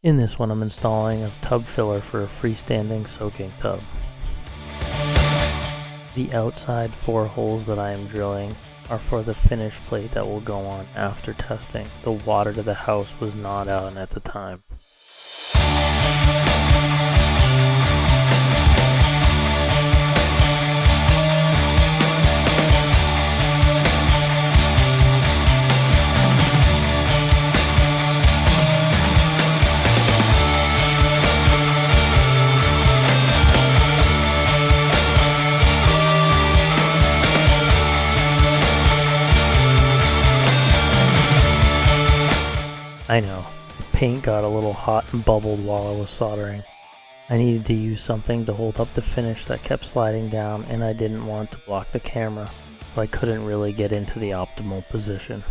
In this one I'm installing a tub filler for a freestanding soaking tub. The outside 4 holes that I am drilling are for the finish plate that will go on after testing. The water to the house was not out at the time. I know, the paint got a little hot and bubbled while I was soldering. I needed to use something to hold up the finish that kept sliding down, and I didn't want to block the camera, so I couldn't really get into the optimal position.